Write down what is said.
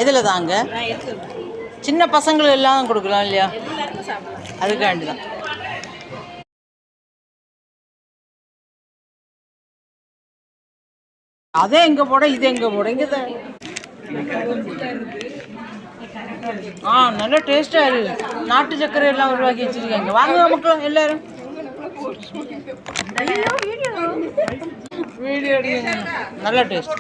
இதில் தாங்க சின்ன பசங்களுக்கு எல்லாம் கொடுக்கலாம் இல்லையா, அதுக்காண்டி தான். அதே எங்கே போட இது எங்கே போட இங்கே தான். நல்ல டேஸ்ட்டாக இருக்குது. நாட்டு சர்க்கரை எல்லாம் உருவாக்கி வச்சுருக்காங்க. வாங்க மக்களும் எல்லாரும் வீடியோ எடுங்க. நல்ல டேஸ்ட்.